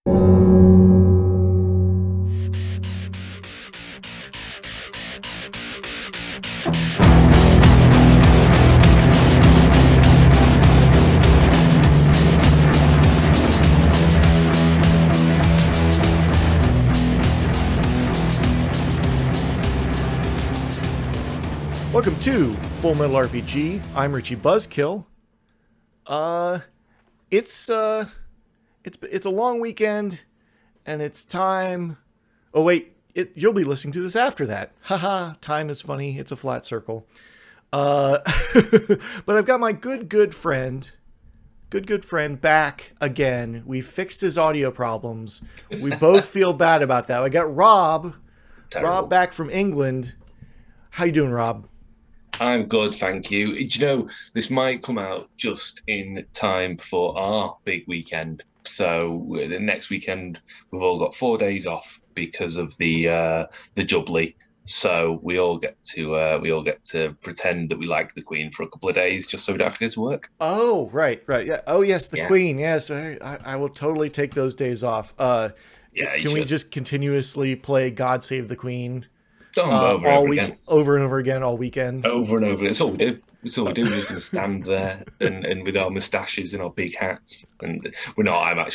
Welcome to Full Metal RPG. I'm Richie Buzzkill. It's a long weekend, and it's time. Oh wait, you'll be listening to this after that. Haha, time is funny. It's a flat circle. But I've got my good friend back again. We fixed his audio problems. We both feel bad about that. I got Rob back from England. How you doing, Rob? I'm good, thank you. You know, this might come out just in time for our big weekend. So the next weekend, we've all got 4 days off because of the Jubilee. So we all get to pretend that we like the Queen for a couple of days, just so we don't have to go to work. Oh, right. Yeah. Oh, yes, the Queen. Yes, I will totally take those days off. Can we just continuously play God Save the Queen? Over and over again all weekend. Over and over. That's all we do. We're just going to stand there and with our moustaches and our big hats. And we're not.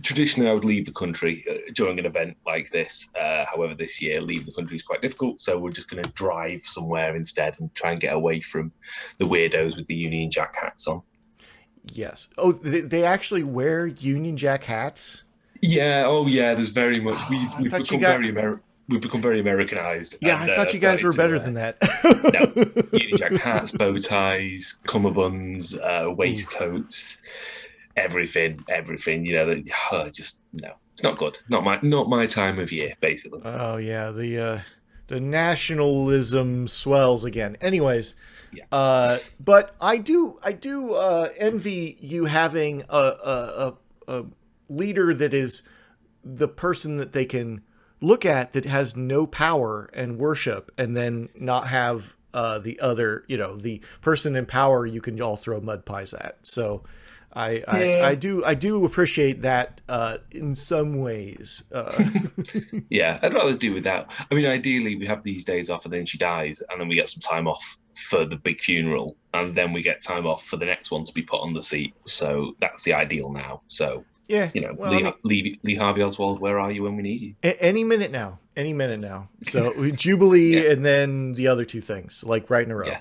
Traditionally, I would leave the country during an event like this. However, this year, leave the country is quite difficult. So we're just going to drive somewhere instead and try and get away from the weirdos with the Union Jack hats on. Yes. Oh, they actually wear Union Jack hats? Yeah. Oh, yeah. There's very much. We've become very American. We've become very Americanized. Yeah, I thought you guys were better than that. No, Union Jack hats, bow ties, cummerbunds, waistcoats, everything. You know, just no, it's not good. Not my time of year, basically. Oh yeah, the nationalism swells again. Anyways, yeah. But I do envy you having a leader that is the person that they can look at that has no power and worship, and then not have the other, the person in power you can all throw mud pies at. So I do appreciate that in some ways. Yeah, I'd rather do with that. I mean, ideally we have these days off and then she dies, and then we get some time off for the big funeral, and then we get time off for the next one to be put on the seat. So that's the ideal now. So yeah, Lee Harvey Oswald, where are you when we need you? Any minute now. So Jubilee, yeah. And then the other two things, like right in a row.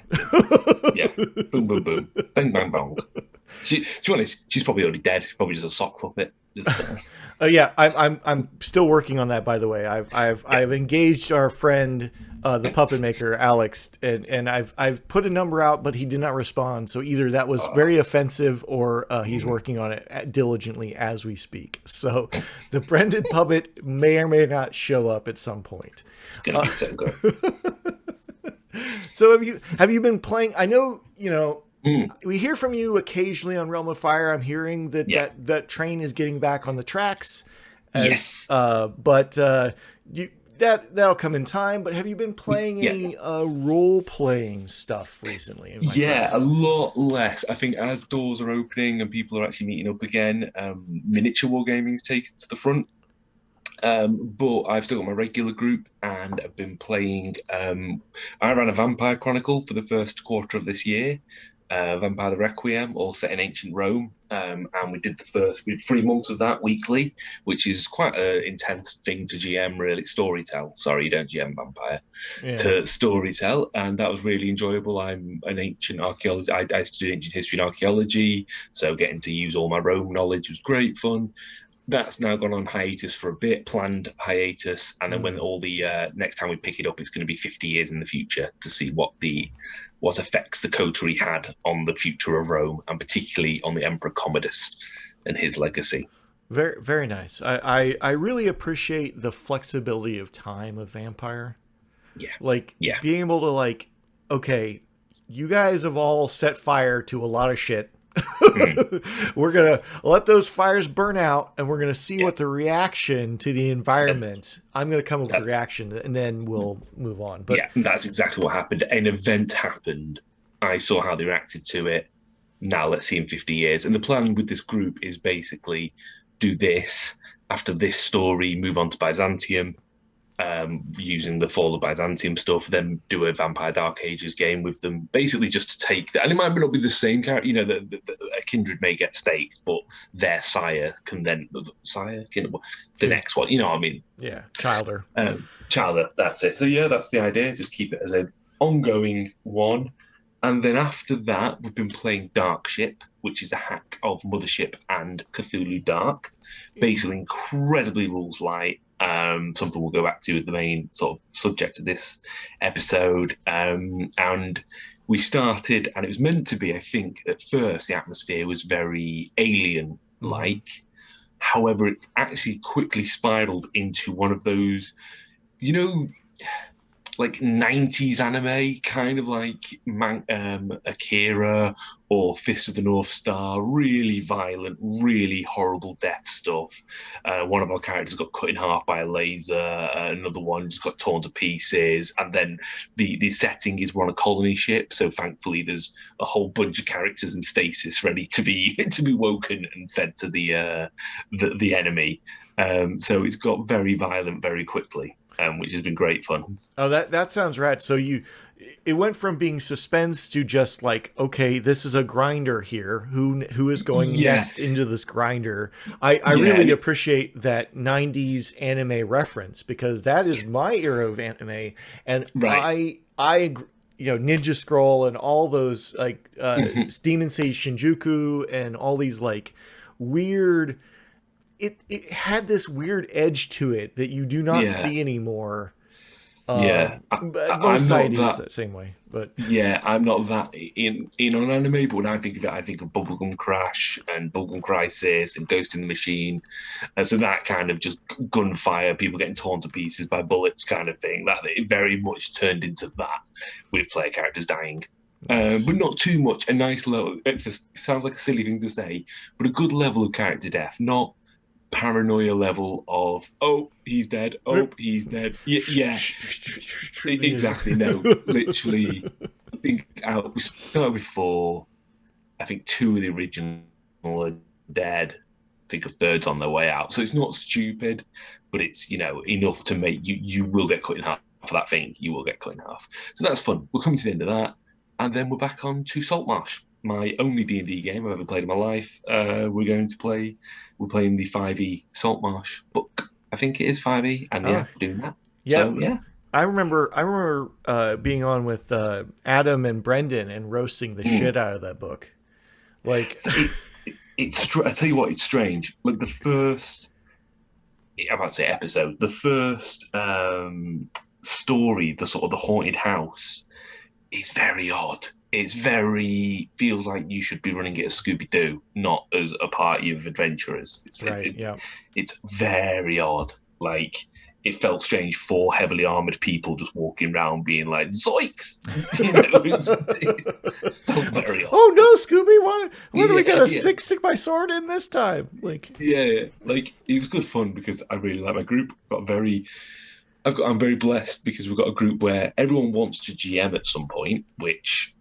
Yeah. Boom, boom, boom. Bang, bang, bang. To be honest, she's probably already dead. Probably just a sock puppet. Yeah, I'm still working on that. By the way, I've engaged our friend, the puppet maker Alex, and I've put a number out, but he did not respond. So either that was very offensive, or he's working on it diligently as we speak. So the Brendan puppet may or may not show up at some point. It's gonna be so good. So have you been playing? I know we hear from you occasionally on Realm of Fire. I'm hearing that train is getting back on the tracks. Yes. But that'll come in time. But have you been playing any role-playing stuff recently? A lot less. I think as doors are opening and people are actually meeting up again, miniature wargaming's taken to the front. But I've still got my regular group, and I've been playing. I ran a Vampire Chronicle for the first quarter of this year. Vampire the Requiem, all set in ancient Rome, and we did 3 months of that weekly, which is quite an intense thing to GM, really. Storytell, sorry, you don't GM Vampire, to storytell, and that was really enjoyable. I'm an ancient archaeologist. I studied ancient history and archaeology, so getting to use all my Rome knowledge was great fun. That's now gone on hiatus for a bit, planned hiatus, and then when all the next time we pick it up, it's going to be 50 years in the future to see what effects the coterie had on the future of Rome, and particularly on the Emperor Commodus and his legacy. Very, very nice. I really appreciate the flexibility of time of Vampire. Yeah. Being able to okay, you guys have all set fire to a lot of shit. We're gonna let those fires burn out, and we're gonna see what the reaction to the environment. I'm gonna come up with a reaction, and then we'll move on. But that's exactly what happened. An event happened. I saw how they reacted to it. Now let's see in 50 years. And the plan with this group is basically do this, after this story, move on to Byzantium, using the Fall of Byzantium stuff, then do a Vampire Dark Ages game with them, basically just to take that. And it might not be the same character, a kindred may get staked, but their sire can then, the next one, you know what I mean? Yeah, Childer. Childer, that's it. So yeah, that's the idea, just keep it as an ongoing one. And then after that, we've been playing Dark Ship, which is a hack of Mothership and Cthulhu Dark. Basically, incredibly rules light. Something we'll go back to as the main sort of subject of this episode. And we started, and it was meant to be, I think, at first, the atmosphere was very alien-like. However, it actually quickly spiraled into one of those, like 90s anime, kind of like Akira or Fist of the North Star, really violent, really horrible death stuff. One of our characters got cut in half by a laser, another one just got torn to pieces, and then the setting is we're on a colony ship, so thankfully there's a whole bunch of characters in stasis ready to be woken and fed to the enemy. So it's got very violent very quickly. Which has been great fun. Oh, that sounds rad. So it went from being suspense to just like, okay, this is a grinder here. Who is going next into this grinder? I really appreciate that 90s anime reference, because that is my era of anime, and I Ninja Scroll and all those like Demon Sage Shinjuku and all these like weird. It had this weird edge to it that you do not see anymore. Most society is that same way. But yeah, I'm not that in on anime, but when I think of it, I think of Bubblegum Crash and Bubblegum Crisis and Ghost in the Machine. And so that kind of just gunfire, people getting torn to pieces by bullets kind of thing, that it very much turned into that, with player characters dying. Nice. But not too much. A nice level. It sounds like a silly thing to say, but a good level of character death, not paranoia level of he's dead, he's dead. Yeah. Exactly. No, literally. I think we started with 4. I think 2 of the original are dead. I think a third's on their way out. So it's not stupid, but it's enough to make you will get cut in half for that thing. You will get cut in half. So that's fun. We're coming to the end of that, and then we're back on to Saltmarsh, my only D&D game I've ever played in my life. We're playing the 5e Saltmarsh book. I think it is 5e, and we're doing that. Yeah, so, yeah. I remember being on with Adam and Brendan and roasting the shit out of that book. Like, it's I tell you what, it's strange. Like the first, I'm about to say episode, the first story, the sort of the haunted house, is very odd. It's feels like you should be running it as Scooby-Doo, not as a party of adventurers. It's very odd. Like, it felt strange, 4 heavily armored people just walking around being like, zoinks! It felt very odd. Oh no, Scooby, why do we get a stick my sword in this time? Like, like, it was good fun because I really like my group. I'm very blessed because we've got a group where everyone wants to GM at some point, which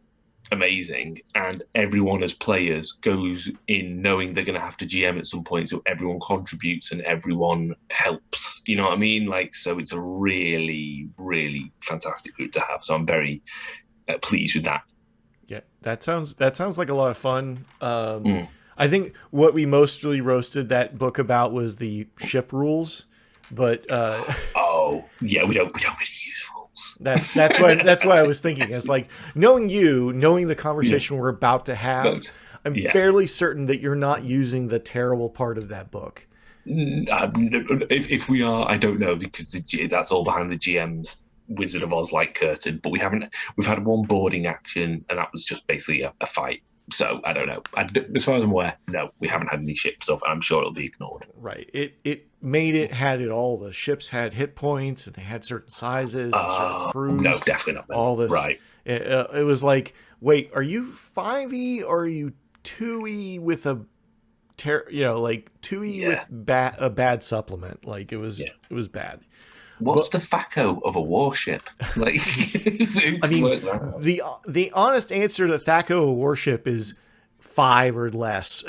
amazing, and everyone as players goes in knowing they're going to have to GM at some point, so everyone contributes and everyone helps, you know what I mean? Like, so it's a really, really fantastic group to have, so I'm very pleased with that. Yeah, that sounds like a lot of fun. I think what we mostly roasted that book about was the ship rules, but we don't really use rules. That's why I was thinking. It's like knowing the conversation we're about to have. I'm fairly certain that you're not using the terrible part of that book. If we are, I don't know, because that's all behind the GM's Wizard of Oz like curtain. But we've had one boarding action, and that was just basically a fight. So I don't know. As far as I'm aware, no, we haven't had any ship stuff, and I'm sure it'll be ignored. Right. It had it all. The ships had hit points, and they had certain sizes, and certain crews. No, definitely not. All this. Right. It was like, wait, are you 5e or are you 2e with a 2e with a bad supplement? Like it was bad. What's the FACO of a warship? Like, I mean, the honest answer to THACO of a warship is 5 or less.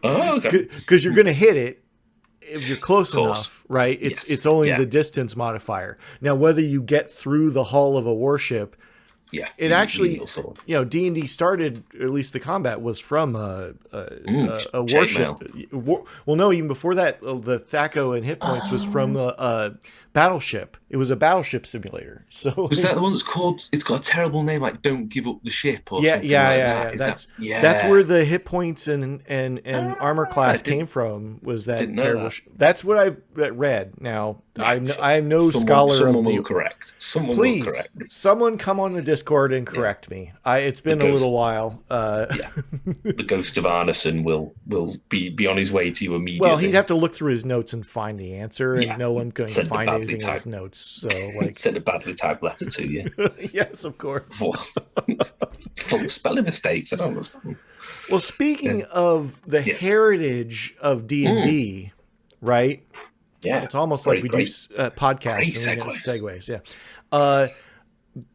Okay. Because you're going to hit it, if you're close course. enough, right? It's only the distance modifier. Now, whether you get through the hull of a warship, it actually, D&D started, at least the combat was from a warship. Well, no, even before that, the THAC0 and hit points was from a battleship. It was a battleship simulator. So was that the one that's called? It's got a terrible name, like "Don't Give Up the Ship" or something like that. That's where the hit points and armor class came from. Was that terrible? That's what I read. Now I'm no scholar. Someone will correct. Someone come on the Discord and correct me. It's been a little while. The ghost of Arneson will be on his way to you immediately. Well, he'd have to look through his notes and find the answer, and no one's going to find anything in his notes. So, send a badly typed letter to you. Yes, of course. Full of spelling mistakes. I don't understand. Well, speaking of the heritage of D&D, right? Yeah, it's almost like we do podcasts and segues. Yeah.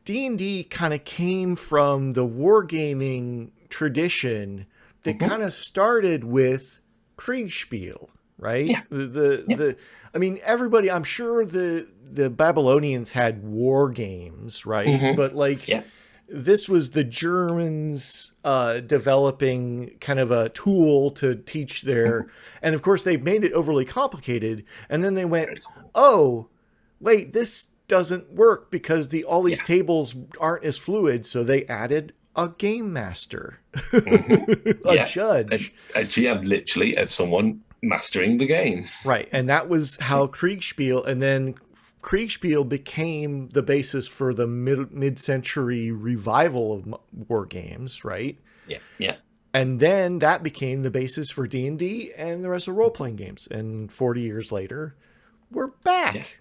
D&D kind of came from the wargaming tradition that kind of started with Kriegspiel, right? Yeah. I mean, everybody, I'm sure the Babylonians had war games, right? But this was the Germans developing kind of a tool to teach their, and of course they made it overly complicated. And then they went, oh, wait, this doesn't work because all these tables aren't as fluid. So they added a game master, a judge, a GM, literally, of someone mastering the game. Right. And that was how Kriegspiel, and then Kriegspiel became the basis for the mid-century revival of war games, right? Yeah. And then that became the basis for D&D and the rest of role-playing games. And 40 years later, we're back.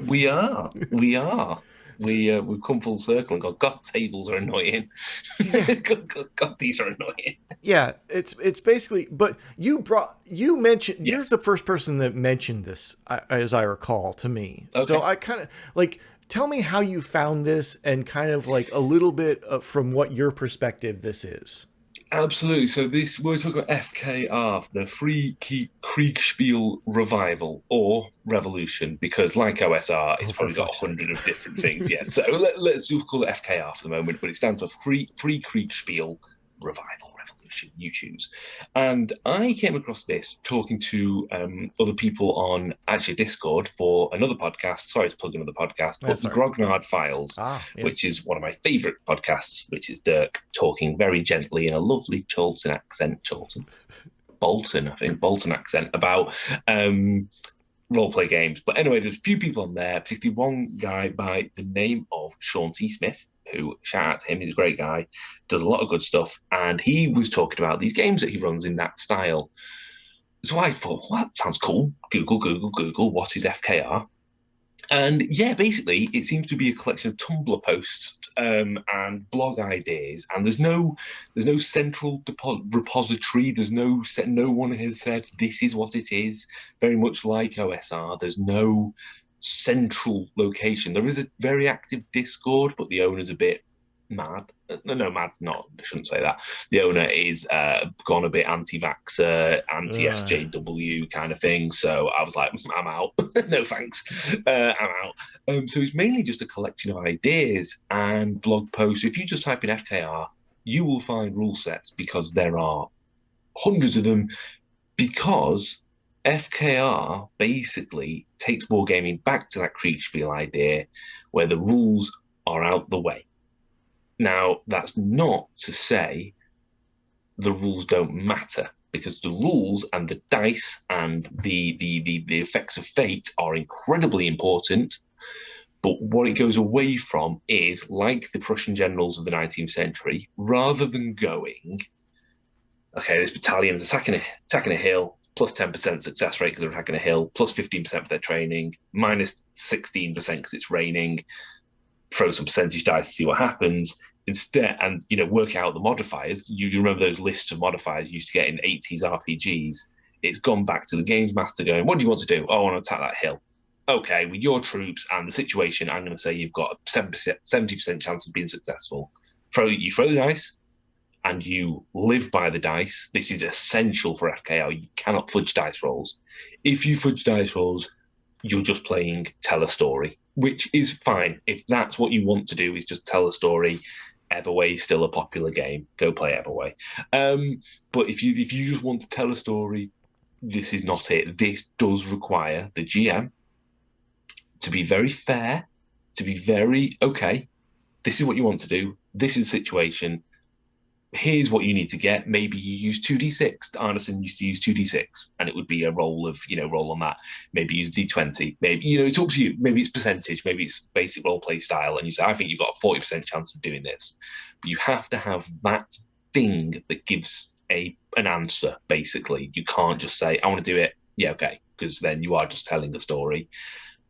We are. We've come full circle and God, tables are annoying. God, these are annoying. Yeah, it's basically. But you mentioned you're the first person that mentioned this, as I recall, to me. Okay. So I kind of tell me how you found this and kind of a little bit from what your perspective this is. Absolutely. So we're talking about FKR, the Free Kriegspiel Revival or Revolution, because like OSR, it's probably got 100 of different things. Yeah. So let's just call it FKR for the moment, but it stands for Free Kriegspiel Revival, Revolution. You choose. And I came across this talking to other people on actually Discord for another podcast. Sorry to plug another podcast, but the Grognard Files, which is one of my favorite podcasts, which is Dirk talking very gently in a lovely Bolton accent about role-play games. But anyway, there's a few people on there, particularly one guy by the name of Sean T. Smith, who, shout out to him, he's a great guy, does a lot of good stuff, and he was talking about these games that he runs in that style. So I thought, well, that sounds cool. Google, what is FKR? And yeah, basically, it seems to be a collection of Tumblr posts and blog ideas, and there's no central repository. There's no one has said this is what it is. Very much like OSR, there's no central location. There is a very active Discord, but the owner's a bit mad. No, mad's not. I shouldn't say that. The owner is gone a bit anti-vaxxer, anti-SJW kind of thing. So I was like, I'm out. No thanks. I'm out. So it's mainly just a collection of ideas and blog posts. If you just type in FKR, you will find rule sets because there are hundreds of them, because FKR basically takes wargaming back to that Kriegspiel idea where the rules are out the way. Now, that's not to say the rules don't matter, because the rules and the dice and the effects of fate are incredibly important. But what it goes away from is, like the Prussian generals of the 19th century, rather than going, okay, this battalion's attacking a hill, plus 10% success rate because they're attacking a hill, plus 15% for their training, minus 16% because it's raining, throw some percentage dice to see what happens. Instead, and work out the modifiers. You remember those lists of modifiers you used to get in 80s RPGs. It's gone back to the games master going, what do you want to do? Oh, I want to attack that hill. Okay, with your troops and the situation, I'm going to say you've got a 70% chance of being successful. You throw the dice, and you live by the dice, this is essential for FKL. You cannot fudge dice rolls. If you fudge dice rolls, you're just playing tell a story, which is fine. If that's what you want to do, is just tell a story. Everway is still a popular game. Go play Everway. But if you just want to tell a story, this is not it. This does require the GM to be very fair, to be very, okay, this is what you want to do. This is the situation. Here's what you need to get. Maybe you use 2d6. Arneson used to use 2d6, and it would be a roll of, roll on that. Maybe use d20. Maybe, it's up to you. Maybe it's percentage. Maybe it's basic role play style. And you say, I think you've got a 40% chance of doing this. But you have to have that thing that gives an answer, basically. You can't just say, I want to do it. Yeah, okay. Because then you are just telling a story.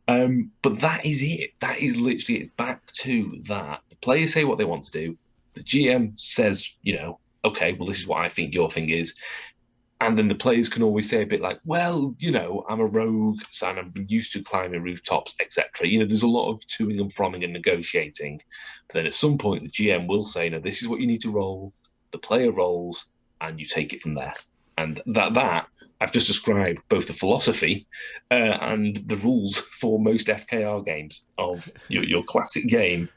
But that is it. That is literally it. Back to that. The players say what they want to do. The GM says, okay, well, this is what I think your thing is. And then the players can always say a bit like, well, I'm a rogue, so I'm used to climbing rooftops, etc. There's a lot of toing and fromming and negotiating. But then at some point, the GM will say, no, this is what you need to roll. The player rolls, and you take it from there. And that I've just described both the philosophy and the rules for most FKR games of your classic game.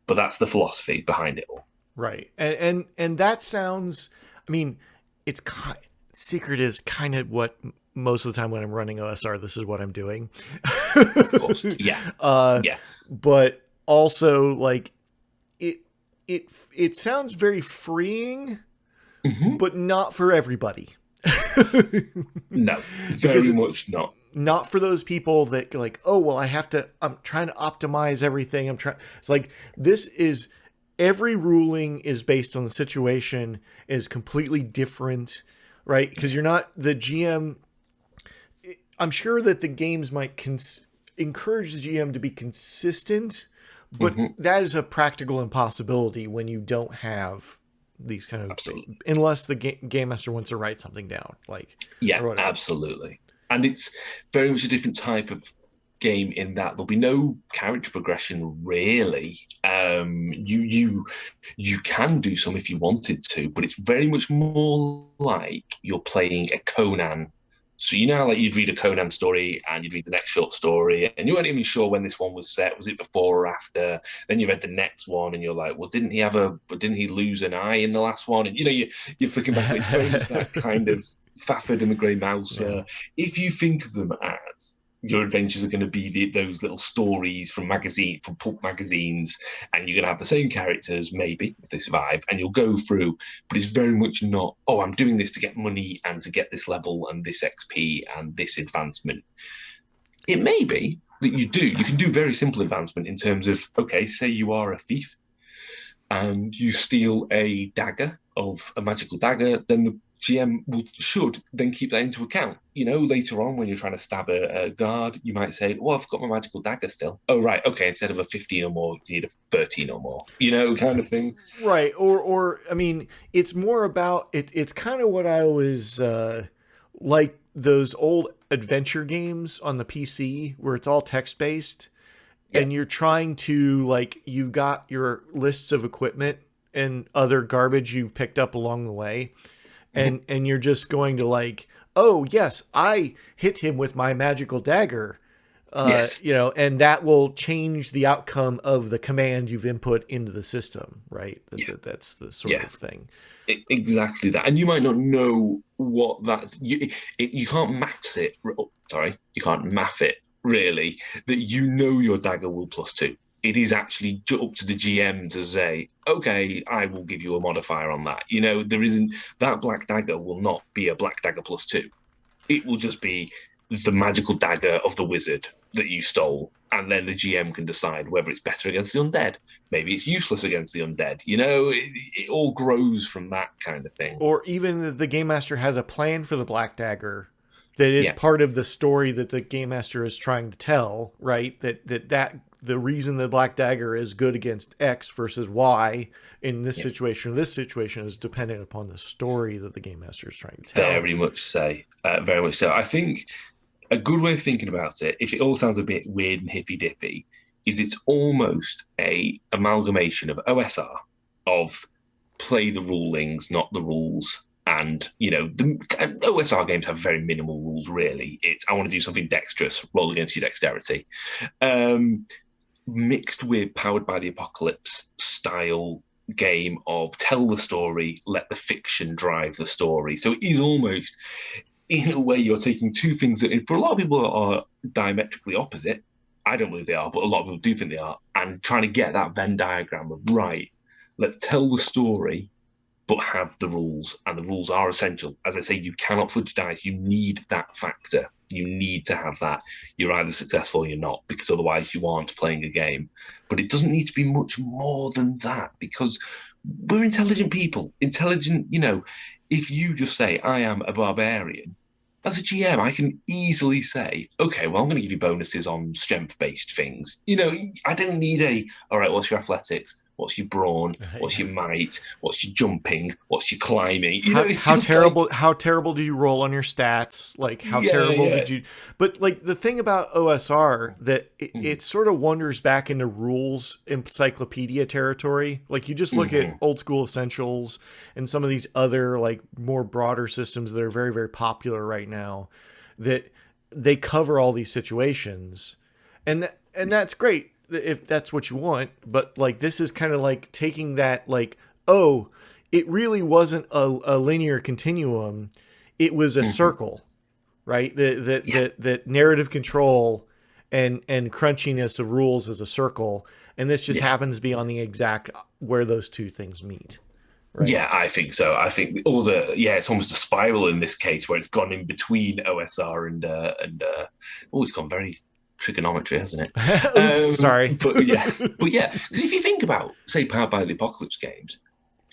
But that's the philosophy behind it all. Right. And that sounds, it's Secret is kind of what most of the time when I'm running OSR, this is what I'm doing. Of course. Yeah. Yeah. But also like it sounds very freeing, but not for everybody. No, very much not. Not for those people that like, oh, well, I'm trying to optimize everything. It's like, every ruling is based on the situation, is completely different, right? Because you're not the GM. I'm sure that the games might encourage the GM to be consistent, but that is a practical impossibility when you don't have these kind of, absolutely. Unless the game master wants to write something down, like, yeah, absolutely. And it's very much a different type of game in that there'll be no character progression really. You can do some if you wanted to, but it's very much more like you're playing a Conan. So like you'd read a Conan story and you'd read the next short story and you weren't even sure when this one was set. Was it before or after? Then you read the next one and you're like, well, didn't he lose an eye in the last one? And you're flicking back. It's very much that kind of Fafford and the Grey Mouse. Yeah. If you think of them as your adventures are going to be those little stories from pulp magazines, and you're going to have the same characters, maybe, if they survive, and you'll go through, but it's very much not, oh, I'm doing this to get money and to get this level and this XP and this advancement. It may be that you can do very simple advancement in terms of, okay, say you are a thief and you steal a magical dagger, then the GM should then keep that into account. Later on when you're trying to stab a guard, you might say, well, I've got my magical dagger still. Oh, right. Okay. Instead of a 15 or more, you need a 13 or more, kind of thing. Right. Or it's more about it. It's kind of what I always like those old adventure games on the PC where it's all text-based. Yeah. And you're trying to, like, you've got your lists of equipment and other garbage you've picked up along the way. And you're just going to like, oh, yes, I hit him with my magical dagger, yes. And that will change the outcome of the command you've input into the system, right? Yeah. That's the sort of thing. Exactly that. And you might not know what that's, you can't maths it. Sorry, you can't math it, really, that your dagger will +2. It is actually up to the GM to say, okay, I will give you a modifier on that. There isn't, that black dagger will not be a black dagger +2. It will just be the magical dagger of the wizard that you stole. And then the GM can decide whether it's better against the undead. Maybe it's useless against the undead. It all grows from that kind of thing. Or even the game master has a plan for the black dagger that is part of the story that the game master is trying to tell, right? That the reason the black dagger is good against X versus Y in this situation or this situation is dependent upon the story that the game master is trying to tell. Very much so. Very much so. I think a good way of thinking about it, if it all sounds a bit weird and hippy-dippy, is it's almost a amalgamation of OSR, of play the rulings, not the rules. And the OSR games have very minimal rules. Really, it's I want to do something dexterous, roll against your dexterity, mixed with Powered by the Apocalypse style game of tell the story, let the fiction drive the story. So it is almost, in a way, you're taking two things that, for a lot of people, are diametrically opposite. I don't believe they are, but a lot of people do think they are, and trying to get that Venn diagram of, right, let's tell the story, but have the rules, and the rules are essential. As I say, you cannot fudge dice. You need that factor. You need to have that. You're either successful or you're not, because otherwise you aren't playing a game. But it doesn't need to be much more than that, because we're intelligent people. Intelligent, if you just say, I am a barbarian, as a GM, I can easily say, okay, well, I'm going to give you bonuses on strength-based things. I don't need all right, what's your athletics? What's your brawn? What's your might? What's your jumping? What's your climbing? How terrible? How terrible do you roll on your stats? Like, how terrible did you? But like the thing about OSR that it sort of wanders back into rules encyclopedia territory. Like you just look at Old School Essentials and some of these other like more broader systems that are very, very popular right now, that they cover all these situations, and that's great if that's what you want. But like this is kind of like taking that, like, oh, it really wasn't a linear continuum, it was a circle, right? That narrative control and crunchiness of rules is a circle, and this just happens to be on the exact where those two things meet. Right? Yeah, I think so. I think it's almost a spiral in this case where it's gone in between OSR and it's gone very trigonometry, hasn't it? Oops, sorry. But yeah, because if you think about, say, Powered by the Apocalypse games,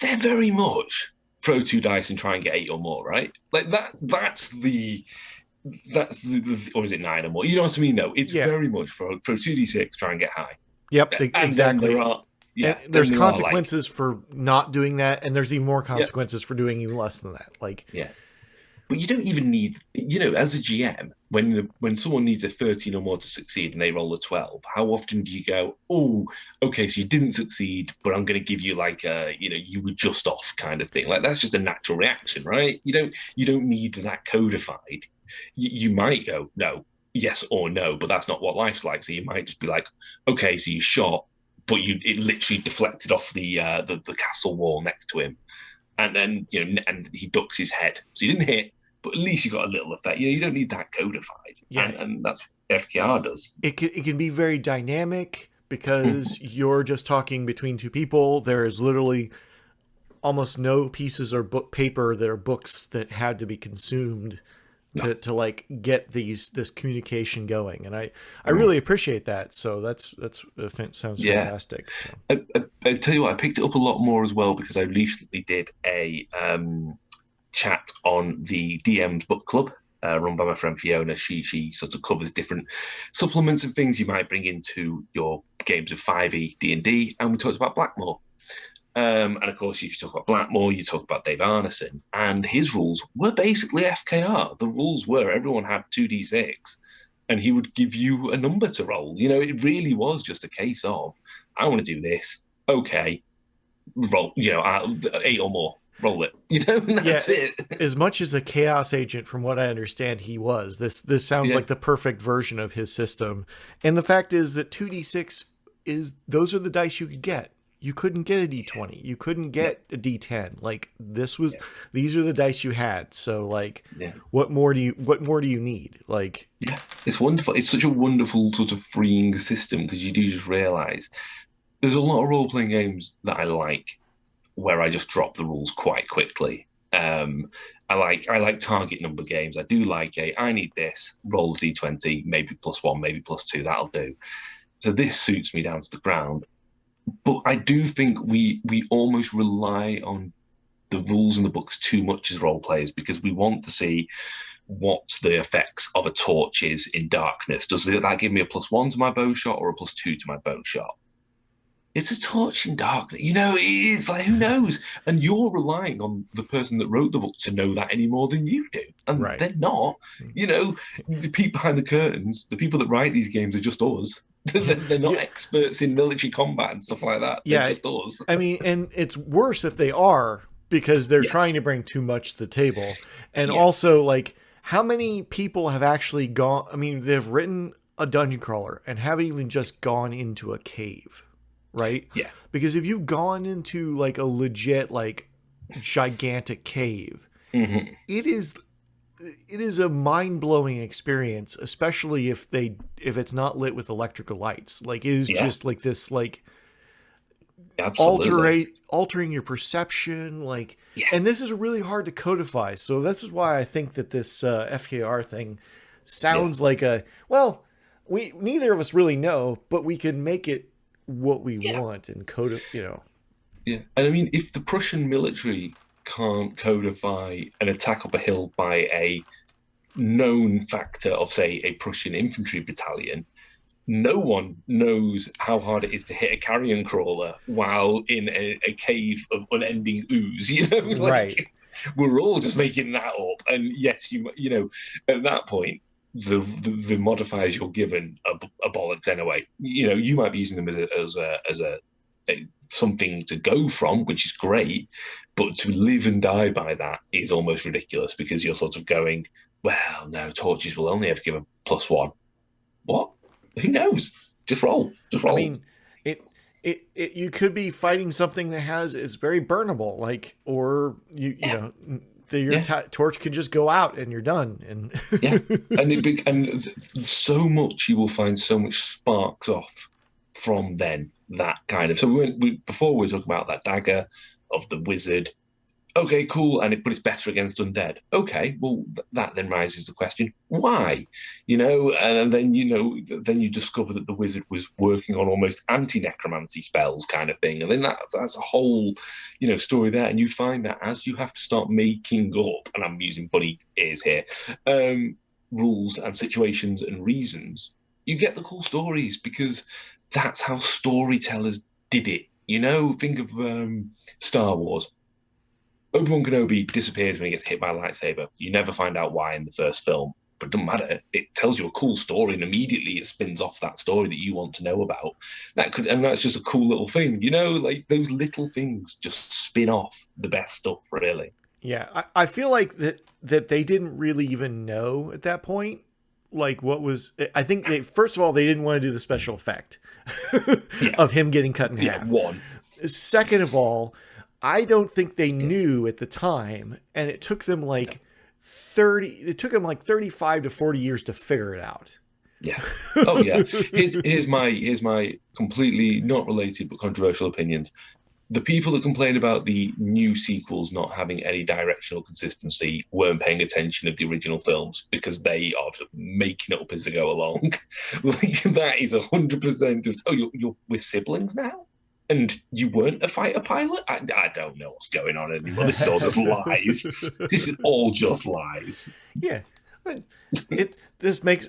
they're very much throw 2 dice and try and get 8 or more, right? Like that's the or is it 9 or more? You know what I mean? No, it's very much throw 2d6, try and get high. Yep, and exactly. There's consequences like, for not doing that, and there's even more consequences for doing even less than that. Like, but you don't even need, as a GM, when someone needs a 13 or more to succeed and they roll a 12, how often do you go, oh, okay, so you didn't succeed, but I'm going to give you like a, you were just off kind of thing. Like that's just a natural reaction, right? You don't need that codified. You might go, no, yes or no, but that's not what life's like. So you might just be like, okay, so you shot, but it literally deflected off the castle wall next to him. And then, and he ducks his head. So you didn't hit, but at least you got a little effect. You don't need that codified. Yeah. And that's what FKR does. It can be very dynamic because you're just talking between two people. There is literally almost no pieces or paper that are books that had to be consumed to like get this communication going. And I really appreciate that. So that sounds fantastic. So. I tell you what, I picked it up a lot more as well because I recently did a chat on the DM's book club run by my friend Fiona. She sort of covers different supplements and things you might bring into your games of 5e D&D, and we talked about Blackmore. And of course, if you talk about Blackmore, you talk about Dave Arneson, and his rules were basically FKR. The rules were everyone had 2d6, and he would give you a number to roll. It really was just a case of, I want to do this. Okay, roll. 8 or more. Roll it. And that's it. As much as a chaos agent, from what I understand, he was. This sounds like the perfect version of his system. And the fact is that 2d6 those are the dice you could get. You couldn't get a D20. You couldn't get a D10. Like these are the dice you had. So like, what more do you need? Like, it's wonderful. It's such a wonderful sort of freeing system because you do just realize there's a lot of role-playing games that I like where I just drop the rules quite quickly. I like target number games. I do like I need this, roll a D20, maybe +1, maybe +2, that'll do. So this suits me down to the ground. But I do think we almost rely on the rules in the books too much as role players because we want to see what the effects of a torch is in darkness. Does that give me a +1 to my bow shot or a +2 to my bow shot? It's a torch in darkness. It's like, who knows? And you're relying on the person that wrote the book to know that any more than you do. And they're not. The people behind the curtains, the people that write these games are just us. They're not experts in military combat and stuff like that. They're just us. I mean, and it's worse if they are, because they're trying to bring too much to the table. And also, like, how many people have actually gone? I mean, they've written a dungeon crawler and haven't even just gone into a cave, right? Yeah. Because if you've gone into like a legit, like, gigantic cave, it is a mind-blowing experience, especially if it's not lit with electrical lights. Like, it is just like this, like, altering your perception, like, and this is really hard to codify. So this is why I think that this FKR thing sounds like we neither of us really know, but we can make it what we want and code it, you know. Yeah, and I mean, if the Prussian military can't codify an attack up a hill by a known factor of, say, a Prussian infantry battalion, no one knows how hard it is to hit a carrion crawler while in a cave of unending ooze. You know, like, right? We're all just making that up, and yes, you know, at that point, the modifiers you're given are bollocks anyway. You know, you might be using them as a something to go from, which is great, but to live and die by that is almost ridiculous, because you're sort of going, well, no, torches will only ever give a +1. What? Who knows? Just roll. I mean, it you could be fighting something that is very burnable, like, or you know, your torch could just go out and you're done. And and so much, you will find so much sparks off from then, that kind of. So before we were talking about that dagger of the wizard. Okay, cool, but it's better against undead. Okay, well, that then raises the question, why? You know, and then, you know, then you discover that the wizard was working on almost anti-necromancy spells kind of thing. And then that's a whole, you know, story there. And you find that as you have to start making up, and I'm using bunny ears here, rules and situations and reasons, you get the cool stories, because that's how storytellers did it. You know, think of Star Wars. Obi-Wan Kenobi disappears when he gets hit by a lightsaber. You never find out why in the first film, but it doesn't matter. It tells you a cool story, and immediately it spins off that story that you want to know about. And that's just a cool little thing, you know, like those little things just spin off the best stuff, really. Yeah, I feel like that they didn't really even know at that point, like, what was. I think first of all, they didn't want to do the special effect of him getting cut in half. One. Second of all, I don't think they knew at the time, and it took them like 35 to 40 years to figure it out. Yeah. Oh yeah. Here's my completely not related but controversial opinions. The people that complain about the new sequels not having any directional consistency weren't paying attention of the original films, because they are making it up as they go along. Like, that is 100% just, we're siblings now? And you weren't a fighter pilot? I don't know what's going on anymore. This is all just lies. This is all just lies. Yeah. This makes.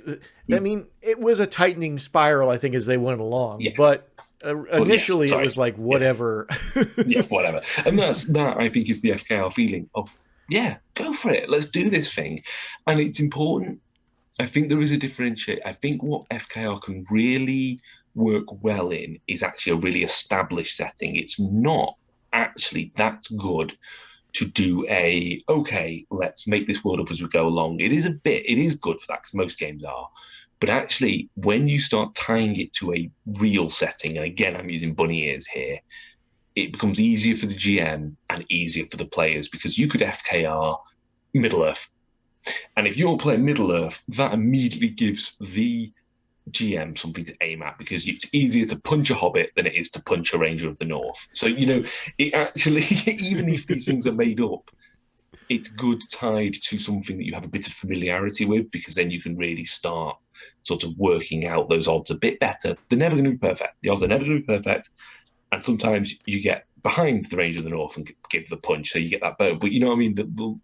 I mean, it was a tightening spiral, I think, as they went along. Yeah. But initially, it was like, whatever. Yeah, whatever. And that, I think, is the FKR feeling of, yeah, go for it. Let's do this thing. And it's important. I think there is a differentiate. I think what FKR can really work well in is actually a really established setting. It's not actually that good to do okay, let's make this world up as we go along. It is good for that, because most games are. But actually, when you start tying it to a real setting, and again, I'm using bunny ears here, it becomes easier for the GM and easier for the players, because you could FKR Middle-earth. And if you're playing Middle-earth, that immediately gives the GM something to aim at, because it's easier to punch a hobbit than it is to punch a Ranger of the North. So, you know, it actually, even if these things are made up, it's good tied to something that you have a bit of familiarity with, because then you can really start sort of working out those odds a bit better. They're never going to be perfect. The odds are never going to be perfect. And sometimes you get behind the Ranger of the North and give the punch, so you get that bone. But you know what I mean?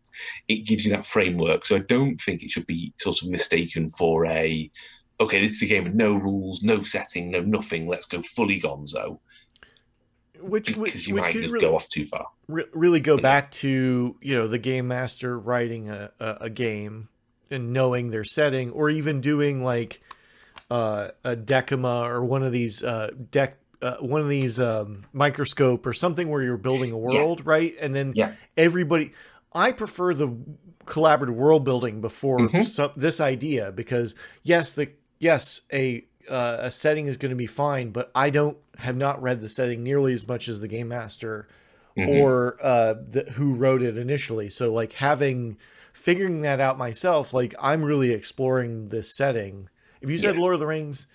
It gives you that framework. So I don't think it should be sort of mistaken for okay, this is a game with no rules, no setting, no nothing. Let's go fully gonzo. Because you might just really go off too far. Really go back to, you know, the game master writing a game and knowing their setting, or even doing like a Decima or one of these microscope or something where you're building a Yeah, world, right? And then yeah. everybody, I prefer the collaborative world building before Hmm. this idea, because a setting is going to be fine, but I don't have not read the setting nearly as much as the game master Hmm. or who wrote it initially. So like figuring that out myself, like I'm really exploring this setting. If you said Yeah. Lord of the Rings,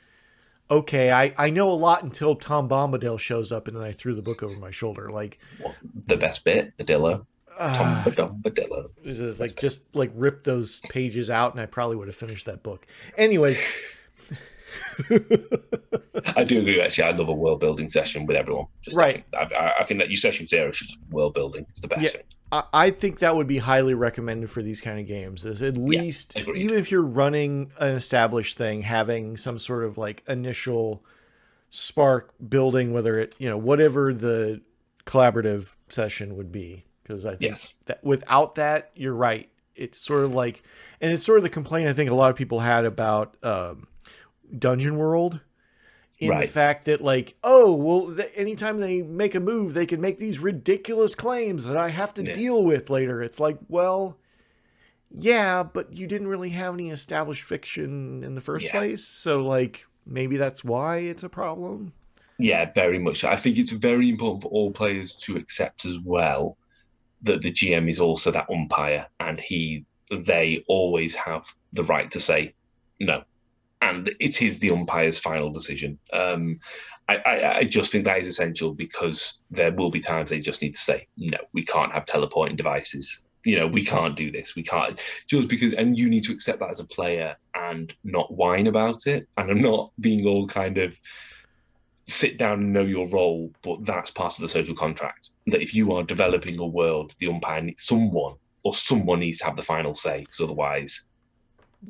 okay, I know a lot until Tom Bombadil shows up and then I threw the book over my shoulder. Like, Well, the best bit, Adillo. Tom uh, Badillo. this is Best like bit. just like rip those pages out and I probably would have finished that book. Anyways, I do agree. Actually, I love a world building session with everyone. Just right. I think that your session zero is just world building. It's the Yeah. best thing. I think that would be highly recommended for these kind of games. Is at Yeah, least, agreed. even if you're running an established thing, having some sort of like initial spark building, whether it, whatever the collaborative session would be. Because I think Yes. that without that, you're right. It's sort of like, and it's sort of the complaint I think a lot of people had about Dungeon World, in the Right. fact that like, oh well, anytime they make a move they can make these ridiculous claims that I have to Yeah. deal with later. It's like, well, yeah, but you didn't really have any established fiction in the first Yeah. place, so like maybe that's why it's a problem. Yeah, very much. I think it's very important for all players to accept as well that the GM is also that umpire, and they always have the right to say no, and it is the umpire's final decision. I just think that is essential, because there will be times they just need to say no. We can't have teleporting devices. We can't do this. We can't, just because, and you need to accept that as a player and not whine about it. And I'm not being all kind of sit down and know your role, but that's part of the social contract. That if you are developing a world, the umpire needs someone needs to have the final say, because otherwise,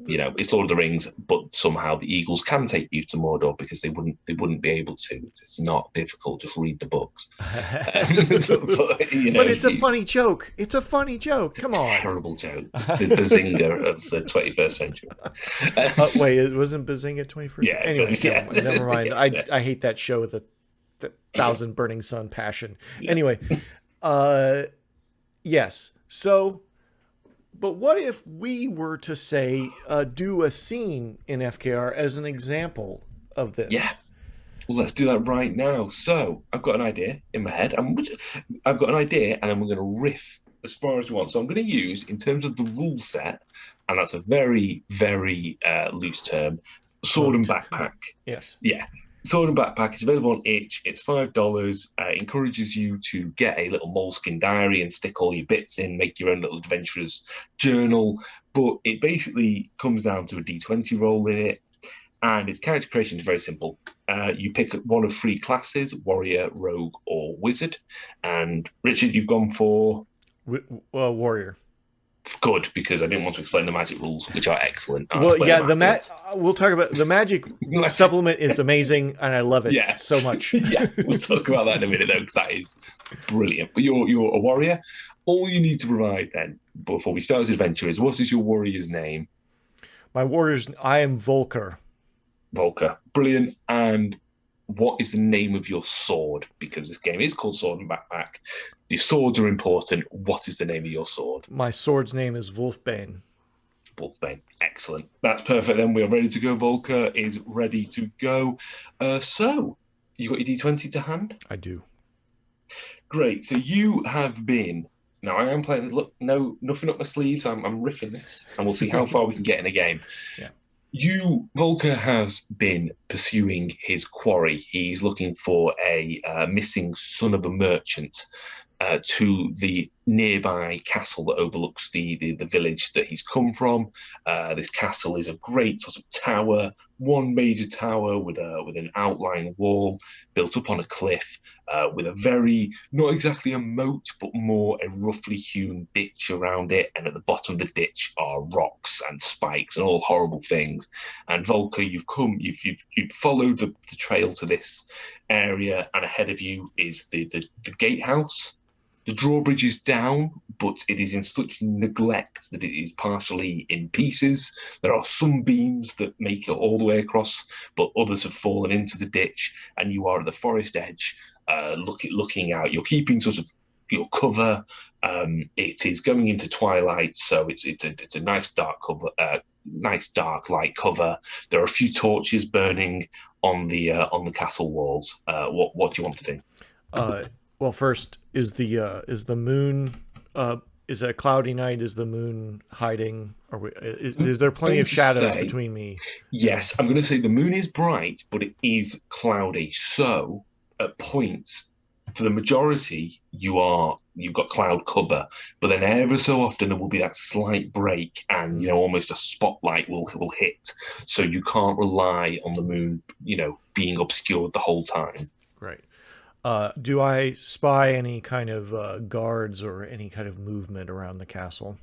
it's Lord of the Rings, but somehow the Eagles can take you to Mordor, because they wouldn't be able to. It's not difficult. Just read the books. But it's a funny joke. It's a funny joke. Come on. Terrible joke. It's the Bazinga of the 21st century. Wait, it wasn't Bazinga 21st? Yeah, Anyway, yeah. never mind. Yeah. I hate that show with a thousand burning sun passion. Yeah. Anyway, yes. So, but what if we were to say, do a scene in FKR as an example of this? Yeah. Well, let's do that right now. So I've got an idea in my head. I've got an idea, and then we're going to riff as far as we want. So I'm going to use, in terms of the rule set, and that's a very, very loose term, sword and backpack. Yes. Yeah. Sword and backpack is available on itch. It's $5. Encourages you to get a little moleskin diary and stick all your bits in, make your own little adventurer's journal. But it basically comes down to a D20 roll in it. And its character creation is very simple. You pick one of three classes: warrior, rogue, or wizard. And Richard, you've gone for warrior. Good, because I didn't want to explain the magic rules, which are excellent. Well, yeah, we'll talk about the magic supplement is amazing, and I love it so much. Yeah, we'll talk about that in a minute, though, because that is brilliant. But you're a warrior. All you need to provide then, before we start this adventure, is, what is your warrior's name? My I am Volker. Volker. Brilliant. And what is the name of your sword? Because this game is called Sword and Backpack. The swords are important. What is the name of your sword? My sword's name is Wolfbane. Wolfbane. Excellent. That's perfect. Then we are ready to go. Volker is ready to go. So, you got your D20 to hand? I do. Great. So you have been. Now I am playing. Look, no, nothing up my sleeves. I'm riffing this, and we'll see how far we can get in a game. Yeah. Volker has been pursuing his quarry. He's looking for a missing son of a merchant to the nearby castle that overlooks the village that he's come from. This castle is a great sort of tower, one major tower with an outlying wall built up on a cliff, with a very, not exactly a moat, but more a roughly hewn ditch around it. And at the bottom of the ditch are rocks and spikes and all horrible things. And Volker, you've followed the trail to this area, and ahead of you is the gatehouse. The drawbridge is down, but it is in such neglect that it is partially in pieces. There are some beams that make it all the way across, but others have fallen into the ditch, and you are at the forest edge, looking out. You're keeping sort of your cover. It is going into twilight, so it's a nice dark cover, nice dark light cover. There are a few torches burning on the castle walls. What do you want to do? Well, first is the moon. Is it a cloudy night? Is the moon hiding? Is there plenty of shadows between me? Yes, I'm going to say the moon is bright, but it is cloudy. So at points, for the majority, you've got cloud cover, but then ever so often there will be that slight break, and almost a spotlight will hit. So you can't rely on the moon, being obscured the whole time. Right. Do I spy any kind of guards or any kind of movement around the castle?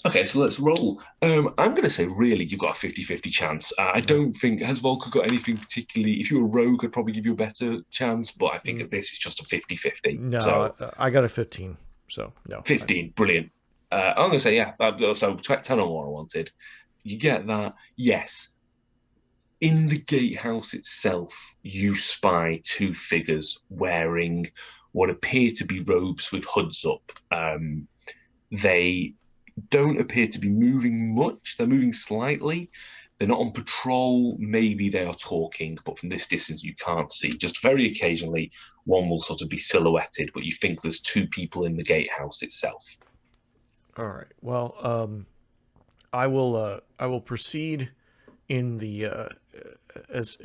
Okay, so let's roll. I'm going to say, really, you've got a 50-50 chance. I don't think, has Volker got anything particularly, if you're a rogue, I'd probably give you a better chance, but I think at this, it's just a 50-50. No, so, I got a 15, so no. 15, brilliant. I'm going to say, yeah, so 10 or more I wanted. You get that, yes. In the gatehouse itself, you spy two figures wearing what appear to be robes with hoods up. They don't appear to be moving much. They're moving slightly. They're not on patrol. Maybe they are talking, but from this distance, you can't see. Just very occasionally, one will sort of be silhouetted, but you think there's two people in the gatehouse itself. All right. Well, I will proceed in the as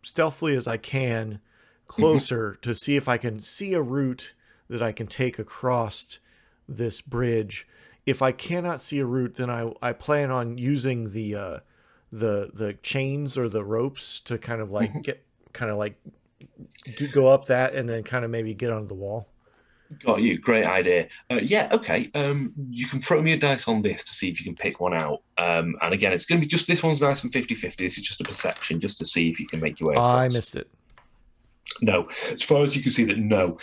stealthily as I can, closer to see if I can see a route that I can take across this bridge. If I cannot see a route, then I plan on using the chains or the ropes to kind of like go up that and then kind of maybe get onto the wall. Got you. Great idea. Yeah, okay. You can throw me a dice on this to see if you can pick one out. And again, it's going to be just this one's nice and 50-50. This is just a perception, just to see if you can make your way across. I missed it. No. As far as you can see that, no.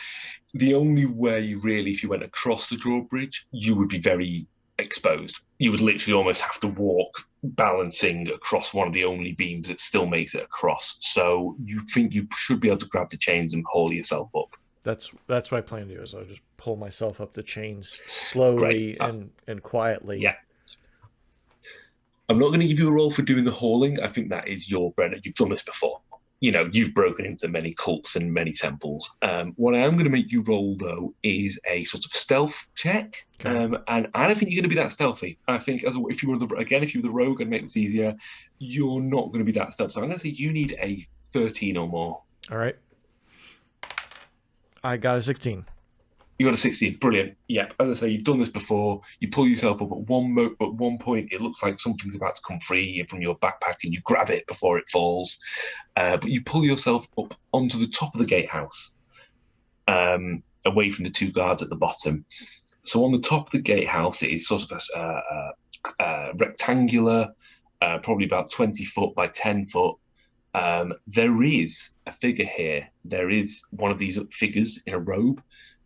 The only way, really, if you went across the drawbridge, you would be very exposed. You would literally almost have to walk balancing across one of the only beams that still makes it across. So you think you should be able to grab the chains and haul yourself up. That's what I plan to do. Is I'll just pull myself up the chains slowly and quietly. Yeah. I'm not going to give you a roll for doing the hauling. I think that is your Brennan. You've done this before. You've broken into many cults and many temples. What I am going to make you roll, though, is a sort of stealth check. Okay. And I don't think you're going to be that stealthy. I think if you were the rogue, I'd make this easier. You're not going to be that stealthy. So I'm going to say you need a 13 or more. All right. I got a 16. You got a 16. Brilliant. Yeah. As I say, you've done this before. You pull yourself up at one point. It looks like something's about to come free from your backpack, and you grab it before it falls. But you pull yourself up onto the top of the gatehouse, away from the two guards at the bottom. So on the top of the gatehouse, it is sort of a rectangular, probably about 20 foot by 10 foot. There is a figure here. There is one of these figures in a robe.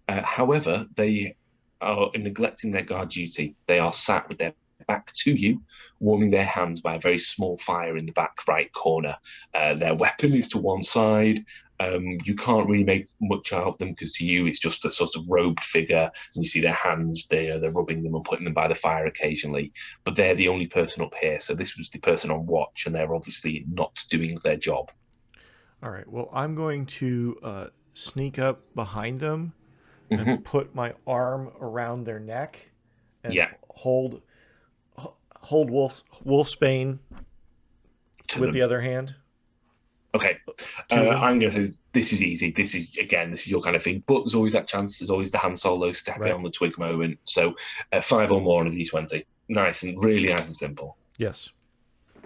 However, they are neglecting their guard duty. They are sat with their back to you, warming their hands by a very small fire in the back right corner. Their weapon is to one side. You can't really make much out of them because to you it's just a sort of robed figure, and you see their hands. They're rubbing them and putting them by the fire occasionally. But they're the only person up here, so this was the person on watch, and they're obviously not doing their job. All right. Well, I'm going to sneak up behind them and put my arm around their neck and hold Wolfsbane with the other hand. Okay. I'm going to say this is easy. This is your kind of thing. But there's always that chance. There's always the Han Solo stepping on the twig moment. So 5 or more on a D20. Really nice and simple. Yes.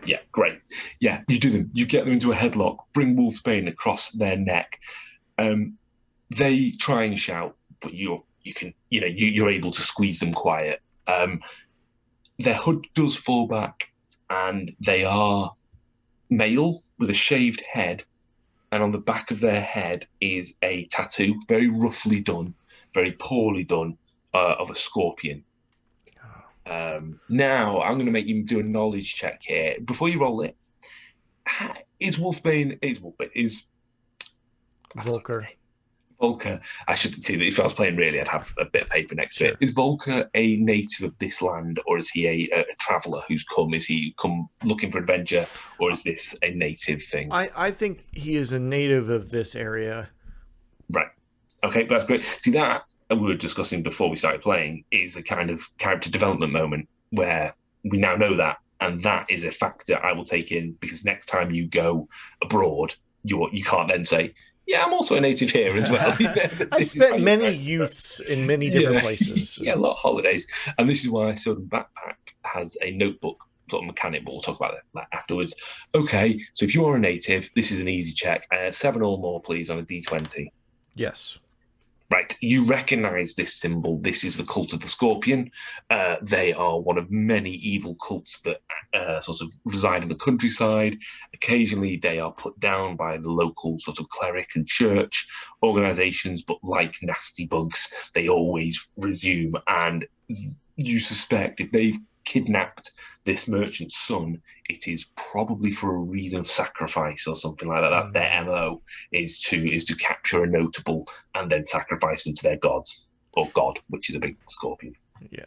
Yeah, great. Yeah, you do them. You get them into a headlock, bring Wolfsbane across their neck. They try and shout, but you're able to squeeze them quiet. Their hood does fall back, and they are male with a shaved head, and on the back of their head is a tattoo, very roughly done, very poorly done, of a scorpion. Now I'm going to make you do a knowledge check here before you roll it. Is Volker. Volker, I should see that if I was playing really, I'd have a bit of paper next to it. Is Volker a native of this land, or is he a traveller who's come? Is he come looking for adventure, or is this a native thing? I think he is a native of this area. Right. Okay, that's great. See, that we were discussing before we started playing is a kind of character development moment where we now know that, and that is a factor I will take in, because next time you go abroad, you can't then say, yeah, I'm also a native here as well. I spent many youths in many different places. Yeah, a lot of holidays. And this is why Sodom Backpack has a notebook sort of mechanic, but we'll talk about that afterwards. Okay, so if you are a native, this is an easy check. 7 or more, please, on a D20. Yes. Right, you recognize this symbol. This is the cult of the Scorpion. They are one of many evil cults that sort of reside in the countryside. Occasionally, they are put down by the local sort of cleric and church organizations, but like nasty bugs, they always resume. And you suspect if they've kidnapped this merchant's son, it is probably for a reason of sacrifice or something like that. That's their MO, is to capture a notable and then sacrifice them to their gods, or god, which is a big scorpion. Yeah.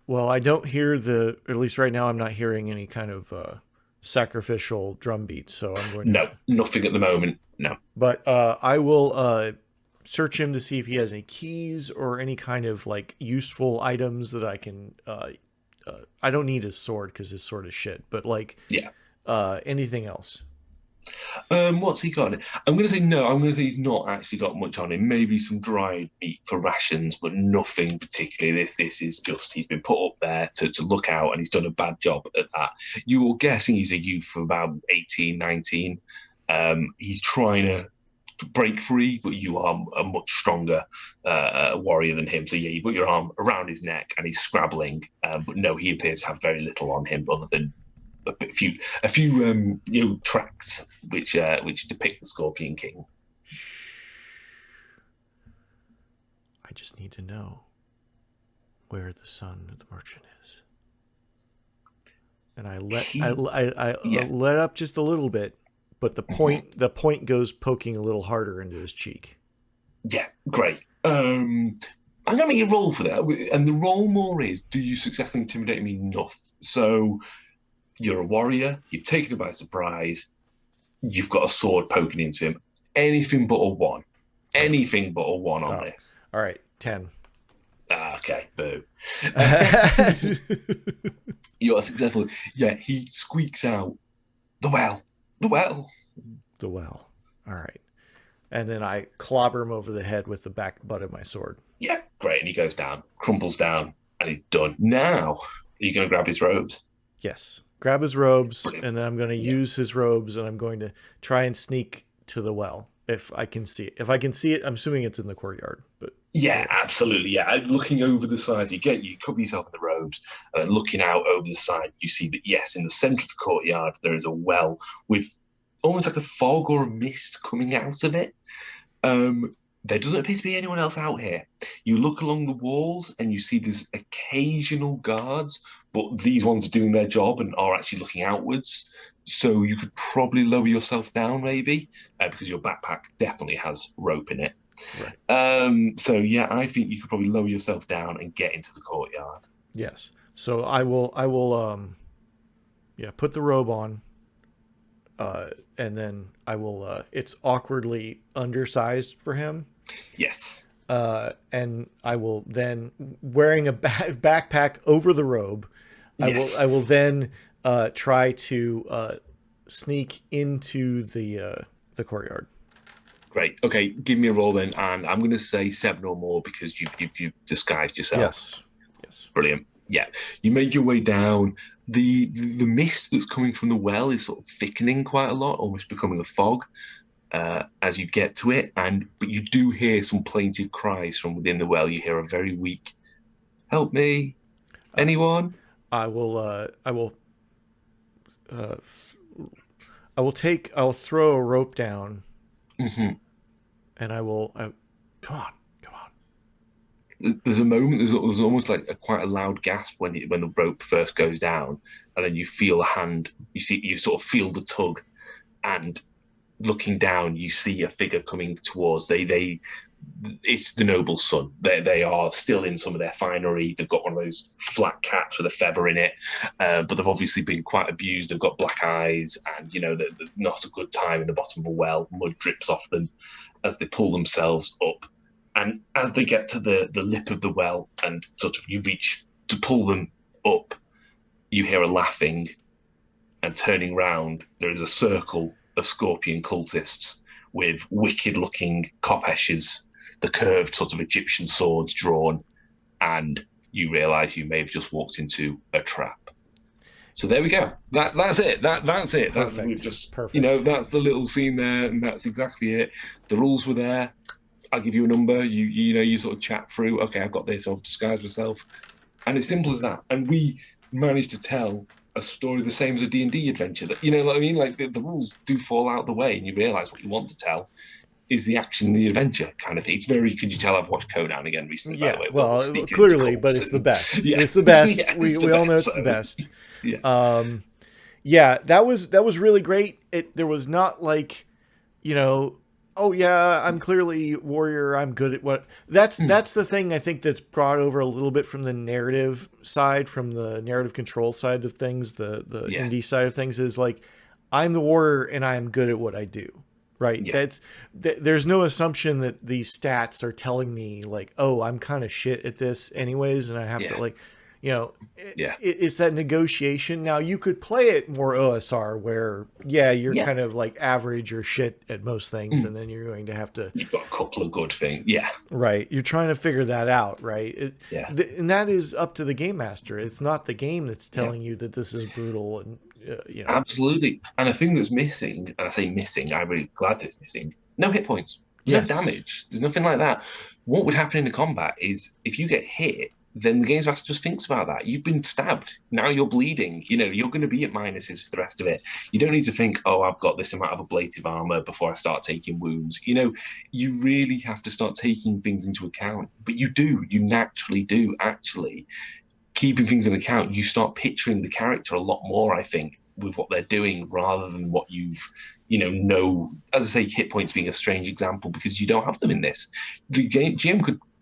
Well, I don't hear at least right now, I'm not hearing any kind of sacrificial drum beats, so I'm going to... No, nothing at the moment, no. But I will search him to see if he has any keys or any kind of like useful items that I can... I don't need his sword because his sword is shit, but like, anything else. What's he got? I'm going to say no. I'm going to say he's not actually got much on him. Maybe some dried meat for rations, but nothing particularly. This is just, he's been put up there to look out, and he's done a bad job at that. You're guessing he's a youth of about 18, 19. He's trying to break free, but you are a much stronger warrior than him. So yeah, you've got your arm around his neck and he's scrabbling, but no, he appears to have very little on him other than a few tracts which depict the Scorpion King. I just need to know where the son of the merchant is, and I let up just a little bit. But the point goes poking a little harder into his cheek. Yeah, great. I'm gonna make you roll for that, and the roll more is: do you successfully intimidate me enough? So you're a warrior. You've taken him by surprise. You've got a sword poking into him. Anything but a 1. Anything but a 1 on this. All right, 10. Okay, boo. You're successful. Yeah, he squeaks out, "The well. The well." The well. All right. And then I clobber him over the head with the back butt of my sword. Yeah, great. And he goes down, crumples down, and he's done. Now, are you going to grab his robes? Yes. Grab his robes, Brilliant. and then I'm going to use his robes, and I'm going to try and sneak to the well if I can see it. If I can see it, I'm assuming it's in the courtyard. But yeah, absolutely. Yeah, looking over the side, you cover yourself in the robes, and then looking out over the side, you see that yes, in the centre of the courtyard there is a well with almost like a fog or a mist coming out of it. There doesn't appear to be anyone else out here. You look along the walls and you see there's occasional guards, but these ones are doing their job and are actually looking outwards. So you could probably lower yourself down maybe, because your backpack definitely has rope in it. Right. So yeah, I think you could probably lower yourself down and get into the courtyard. Yes. So I will put the robe on. And then I will, it's awkwardly undersized for him. Yes. And I will then, wearing a backpack over the robe, Yes. I will then try to sneak into the courtyard. Great. Okay, give me a roll then, and I'm going to say 7 or more because you've disguised yourself. Yes. Yes. Brilliant. Yeah, you make your way down. The mist that's coming from the well is sort of thickening quite a lot, almost becoming a fog as you get to it. But you do hear some plaintive cries from within the well. You hear a very weak, "Help me, anyone?" I'll throw a rope down, Mm-hmm. and come on. there's a moment, there's almost like quite a loud gasp when the rope first goes down, and then you feel a hand, you sort of feel the tug, and looking down, you see a figure coming towards. It's the noble's son. They are still in some of their finery. They've got one of those flat caps with a feather in it, but they've obviously been quite abused. They've got black eyes, and they're not a good time in the bottom of a well. Mud drips off them as they pull themselves up. And as they get to the lip of the well and sort of you reach to pull them up, you hear a laughing, and turning round, there is a circle of scorpion cultists with wicked-looking kopeshes, the curved sort of Egyptian swords drawn, and you realise you may have just walked into a trap. So there we go. That's it. That's it. Perfect. That's the little scene there, and that's exactly it. The rules were there. I'll give you a number. You sort of chat through. Okay, I've got this. I've disguised myself, and it's simple as that. And we managed to tell a story the same as a D&D adventure. That what I mean. Like the rules do fall out the way, and you realise what you want to tell is the action, the adventure kind of thing. It's very. Could you tell I've watched Conan again recently? Yeah. By the way, well, clearly, but it's the best. Yeah. It's the best. Yeah, we all know it's the best. Yeah. Yeah. That was really great. There was not like, oh yeah, I'm clearly warrior. I'm good at what. That's the thing I think that's brought over a little bit from the narrative side, from the narrative control side of things, the indie side of things is like, I'm the warrior and I'm good at what I do. Right. Yeah. There's no assumption that these stats are telling me like, oh, I'm kind of shit at this anyways, and I have to like, it's that negotiation. Now you could play it more OSR where, you're kind of like average or shit at most things. And then you're going to have to, you've got a couple of good things. Yeah. Right. You're trying to figure that out. Right. And that is up to the game master. It's not the game that's telling you that this is brutal and, Absolutely. And a thing that's missing, and I say missing, I'm really glad that it's missing, no hit points. No damage. There's nothing like that. What would happen in the combat is if you get hit, then the games master just thinks about that. You've been stabbed. Now you're bleeding. You're going to be at minuses for the rest of it. You don't need to think, oh, I've got this amount of ablative armor before I start taking wounds. You really have to start taking things into account. But you do. You naturally do, actually. Keeping things in account, you start picturing the character a lot more, I think, with what they're doing rather than what you've, as I say, hit points being a strange example because you don't have them in this. The GM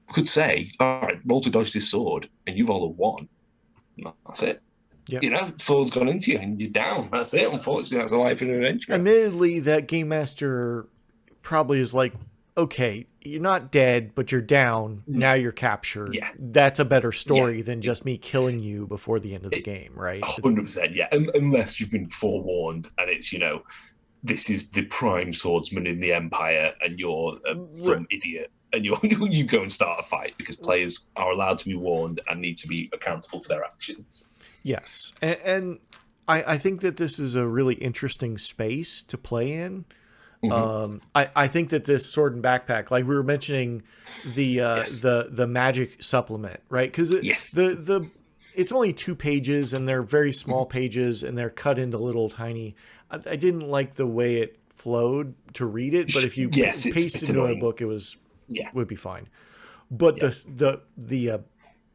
could say, all right, roll to dodge this sword, and you roll a 1. That's it. Yep. Sword's gone into you and you're down. That's it. Unfortunately, that's a life in an adventure. Admittedly, that game master probably is like, okay, you're not dead, but you're down. Now you're captured. Yeah. That's a better story than just me killing you before the end of the game, right? 100%, yeah. Unless you've been forewarned and it's, this is the prime swordsman in the Empire and you're some idiot and you go and start a fight because players are allowed to be warned and need to be accountable for their actions. Yes. And I think that this is a really interesting space to play in. Mm-hmm. I think that this sword and backpack, like we were mentioning, the magic supplement, right? Because it's only 2 pages and they're very small pages and they're cut into little tiny. I didn't like the way it flowed to read it, but if you paste it into a book, it would be fine. But the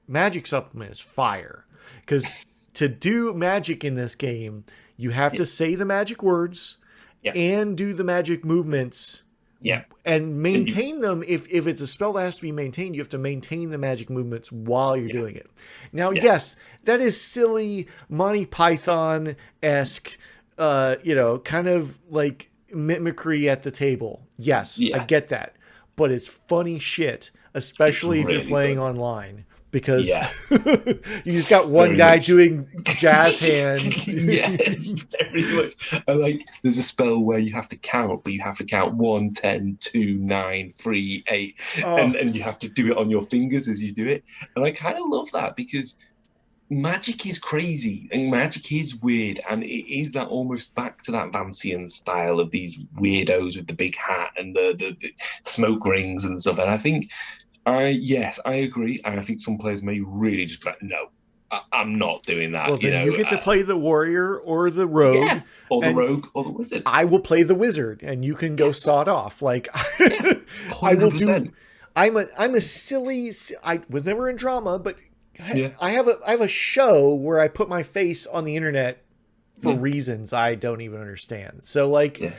magic supplement is fire because to do magic in this game, you have to say the magic words. And do the magic movements and maintain them. If it's a spell that has to be maintained, you have to maintain the magic movements while you're doing it. Now, yes, that is silly Monty Python-esque, kind of like mimicry at the table. Yes, I get that. But it's funny shit, especially if you're playing online. Because you just got one guy doing jazz hands. Very much. I like there's a spell where you have to count, but you have to count 1, 10, 2, 9, 3, 8, and you have to do it on your fingers as you do it. And I kind of love that because magic is crazy and magic is weird, and it is that almost back to that Vancian style of these weirdos with the big hat and the smoke rings and stuff. And I think. I agree, and I think some players may really just be like, no, I'm not doing that. Well, then you get to play the warrior or the rogue, or the rogue or the wizard. I will play the wizard, and you can go sawed off. Like, I'm a silly. I was never in drama, but Yeah. I have a show where I put my face on the internet for reasons I don't even understand. So like, Yeah.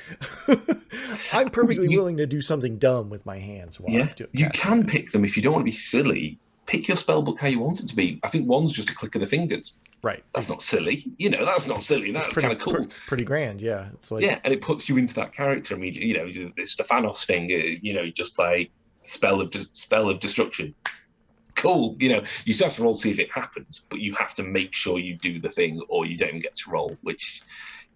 I'm perfectly willing to do something dumb with my hands while I'm You casting can it. pick them if you don't want to be silly. Pick your spell book how you want it to be. I think one's just a click of the fingers. Right. That's not silly. That's not silly. That's kind of cool. Pretty grand. Yeah. It's like, Yeah, and it puts you into that character immediately. It's the Thanos thing. You just play spell of destruction. Cool. You still have to roll to see if it happens, but you have to make sure you do the thing, or you don't even get to roll. Which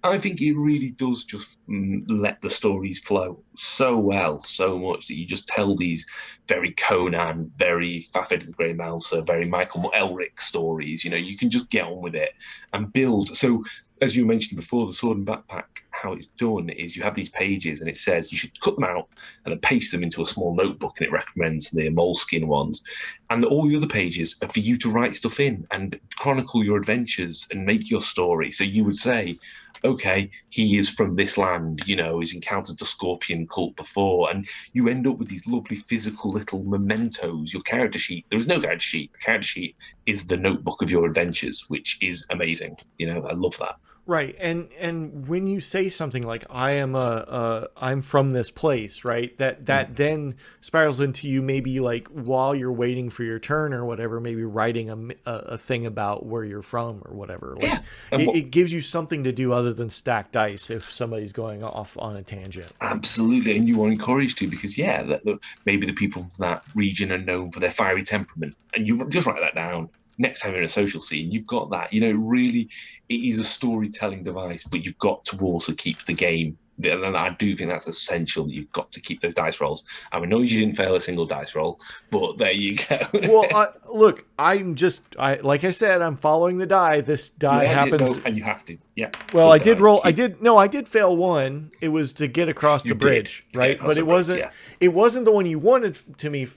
I think it really does just let the stories flow so well, so much that you just tell these very Conan, very Fafhrd the Grey Mouser, very Michael Elric stories. You can just get on with it and build. So, as you mentioned before, the Sword and Backpack, how it's done is you have these pages and it says you should cut them out and then paste them into a small notebook, and it recommends the moleskin ones. And all the other pages are for you to write stuff in and chronicle your adventures and make your story. So you would say, okay, he is from this land, he's encountered the scorpion cult before, and you end up with these lovely physical little mementos. Your character sheet, there is no character sheet. The character sheet is the notebook of your adventures, which is amazing. I love that. Right. And when you say something like I'm from this place, right? That then spirals into you maybe like while you're waiting for your turn or whatever, maybe writing a thing about where you're from or whatever. Like, it gives you something to do other than stack dice if somebody's going off on a tangent. Absolutely. And you are encouraged to, because maybe the people from that region are known for their fiery temperament, and you just write that down. Next time you're in a social scene, you've got that. Really, it is a storytelling device, but you've got to also keep the game. And I do think that's essential. You've got to keep those dice rolls. I'm annoyed you didn't fail a single dice roll, but there you go. Well, look, like I said, I'm following the die. This die happens, and you have to. Yeah. Well, I did roll. I did fail one. It was to get across the bridge, right? But it wasn't. Yeah. It wasn't the one you wanted to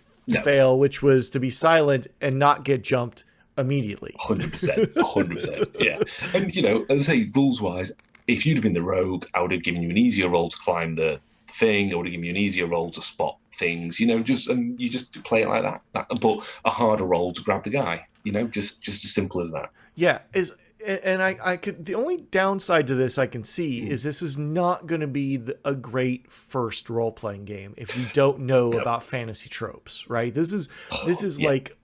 fail, which was to be silent and not get jumped immediately. 100%. Yeah. And, as I say, rules-wise, if you'd have been the rogue, I would have given you an easier roll to climb the thing. I would have given you an easier roll to spot things, you just play it like that. But a harder roll to grab the guy, just as simple as that. Yeah. I could, the only downside to this I can see is this is not going to be a great first role-playing game if you don't know about fantasy tropes, right? This is like,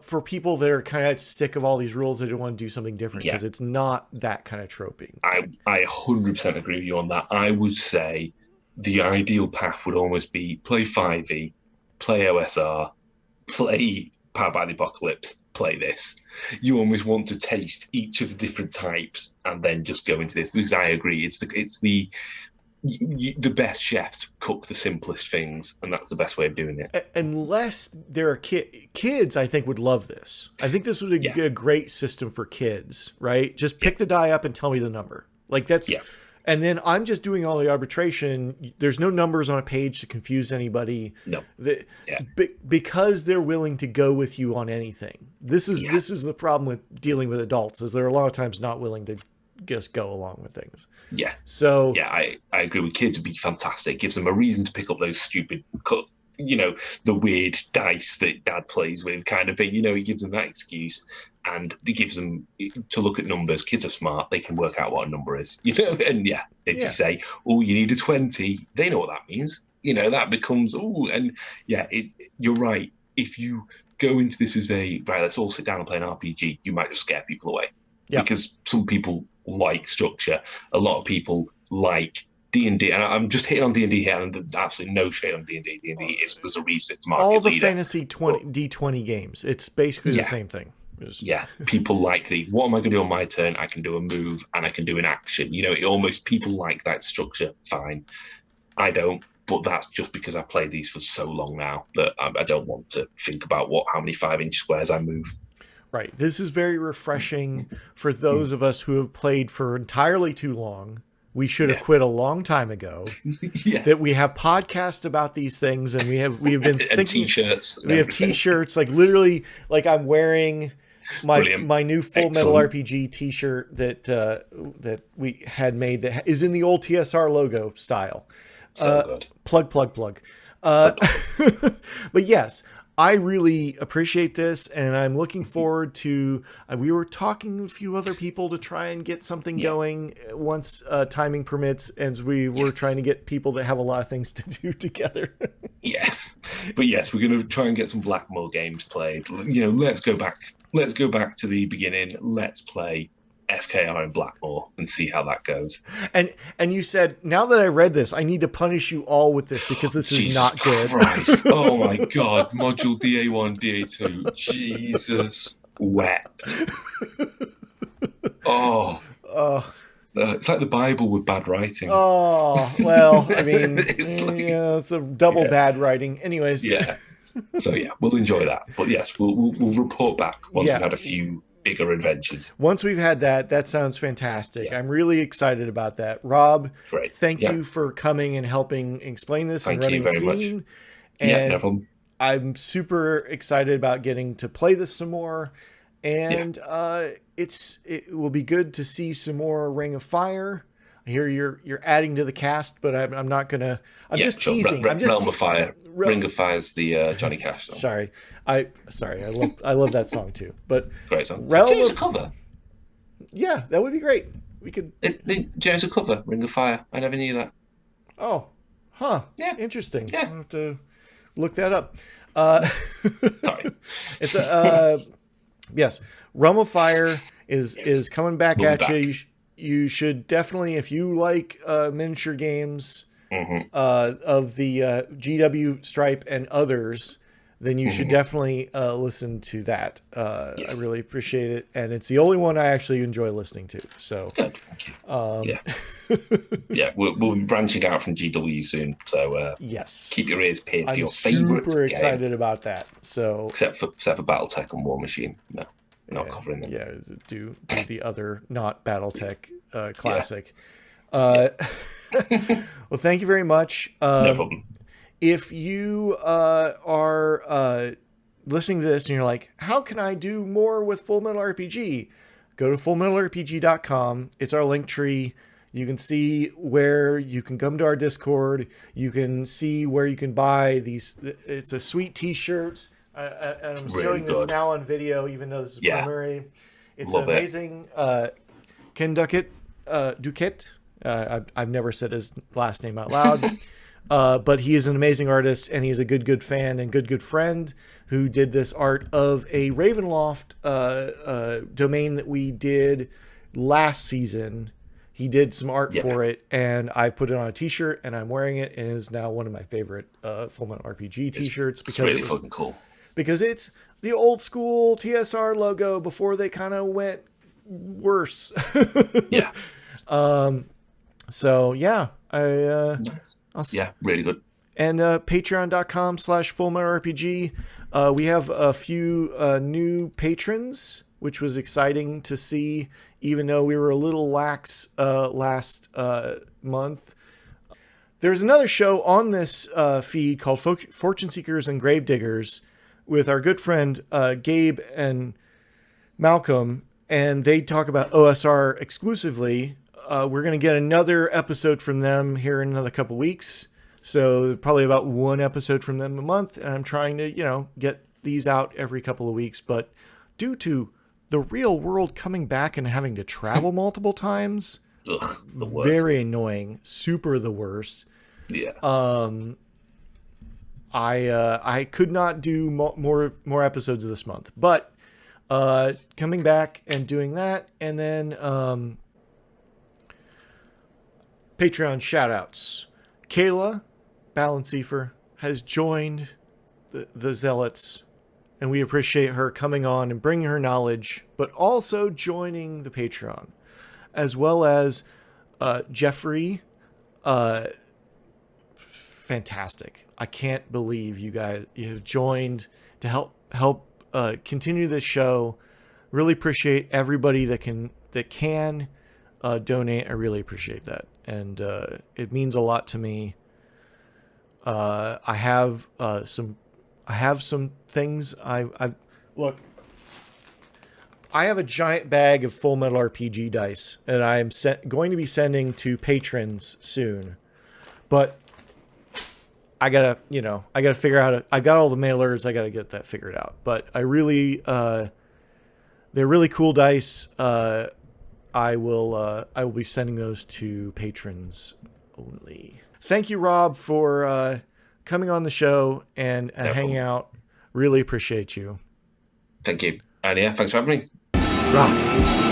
for people that are kind of sick of all these rules that want to do something different, because it's not that kind of troping. I 100% agree with you on that. I would say the ideal path would almost be play 5e, play OSR, play Powered by the Apocalypse, play this. You almost want to taste each of the different types and then just go into this, because I agree, it's the best chefs cook the simplest things, and that's the best way of doing it. Unless there are kids, I think would love this. I think this would be a great system for kids, right? Just pick the die up and tell me the number. Like that's, and then I'm just doing all the arbitration. There's no numbers on a page to confuse anybody. No, because they're willing to go with you on anything. This is the problem with dealing with adults, is they're a lot of times not willing to just go along with things. Yeah. So I agree with kids. Would be fantastic. Gives them a reason to pick up those stupid, the weird dice that dad plays with, kind of thing. He gives them that excuse, and it gives them to look at numbers. Kids are smart; they can work out what a number is. And if you say, "Oh, you need a 20," they know what that means. That becomes you're right. If you go into this as let's all sit down and play an RPG, you might just scare people away. Yeah. Because some people like structure. A lot of people like D&D, and I'm just hitting on D&D here, and there's absolutely no shade on D&D. D&D there's a reason it's market all the leader. fantasy D20 games. It's basically the same thing. People like what am I going to do on my turn? I can do a move and I can do an action. People like that structure. Fine. I don't, but that's just because I've played these for so long now that I don't want to think about how many 5-inch squares I move. Right. This is very refreshing for those of us who have played for entirely too long. We should have quit a long time ago. That we have podcasts about these things, and we have been thinking. And t-shirts. We have t-shirts, like literally, like I'm wearing my new Full Metal RPG t-shirt that we had made that is in the old TSR logo style. So good. Plug. But yes, I really appreciate this, and I'm looking forward to. We were talking to a few other people to try and get something going once timing permits, as we were trying to get people that have a lot of things to do together. Yeah, but yes, we're going to try and get some Blackmore games played. You know, let's go back. Let's go back to the beginning. Let's play FKR and Blackmore and see how that goes. And you said, now that I read this, I need to punish you all with this because this is Jesus not good. Christ. Oh my God. Module DA1, DA2. Jesus wept. Oh. It's like the Bible with bad writing. Oh, well, I mean, it's a double bad writing. Anyways. Yeah. So, yeah, we'll enjoy that. But yes, we'll report back once we've had a few bigger adventures. Once we've had that sounds fantastic. I'm really excited about that. Rob, great. Thank you for coming and helping explain this and running Thank you very scene. much. And no problem. I'm super excited about getting to play this some more. And it will be good to see some more Ring of Fire. I hear you're adding to the cast, but I'm not gonna. I'm just teasing. Realm of Fire. Ring of Fire's the Johnny Cash song. Sorry. I love that song too. But great song. Realm of cover. Yeah, that would be great. We could. James a cover. Ring of Fire. I never knew that. Oh, huh. Yeah. Interesting. Yeah. I'll have to look that up. Sorry. It's yes. Realm of Fire is coming back at you. You should definitely, if you like miniature games of the GW Stripe and others, then you should definitely listen to that. I really appreciate it, and it's the only one I actually enjoy listening to. So good, thank you. Yeah, we'll be branching out from GW soon. So yes, keep your ears peeled for your favorite. I'm super excited about that. So except for BattleTech and War Machine, no. Not covering them. Yeah, do the other not BattleTech classic. Yeah. Well, thank you very much. No problem. If you are listening to this and you're like, how can I do more with Full Metal RPG? Go to fullmetalrpg.com. It's our link tree. You can see where you can come to our Discord. You can see where you can buy these. It's a sweet t-shirt. And I'm showing this now on video, even though this is primary. It's an amazing Ken Duckett, Duquette. I've never said his last name out loud, but he is an amazing artist, and he's a good fan and good friend who did this art of a Ravenloft domain that we did last season. He did some art for it, and I put it on a t-shirt, and I'm wearing it, and it is now one of my favorite Fullmetal RPG t-shirts. It's really fucking cool. Because it's the old school TSR logo before they kind of went worse. Yeah. So yeah, really good. And patreon.com/fullmetalrpg. We have a few new patrons, which was exciting to see, even though we were a little lax last month. There's another show on this feed called Fortune Seekers and Gravediggers with our good friend Gabe and Malcolm, and they talk about OSR exclusively. We're going to get another episode from them here in another couple weeks, so probably about one episode from them a month, and I'm trying to, get these out every couple of weeks, but due to the real world coming back and having to travel multiple times, the worst. Very annoying, super the worst. Yeah. I could not do more episodes this month, but coming back and doing that, and then Patreon shoutouts. Kayla Balanceifer has joined the Zealots, and we appreciate her coming on and bringing her knowledge, but also joining the Patreon, as well as Jeffrey. Fantastic. I can't believe you have joined to help continue this show. Really appreciate everybody that can donate. I really appreciate that, and it means a lot to me. I have some things. Look. I have a giant bag of Full Metal RPG dice, and I am going to be sending to patrons soon, but I gotta figure out. I got all the mailers. I gotta get that figured out. But I really, they're really cool dice. I will be sending those to patrons only. Thank you, Rob, for coming on the show and hanging out. Really appreciate you. Thank you. And yeah, thanks for having me. Rob.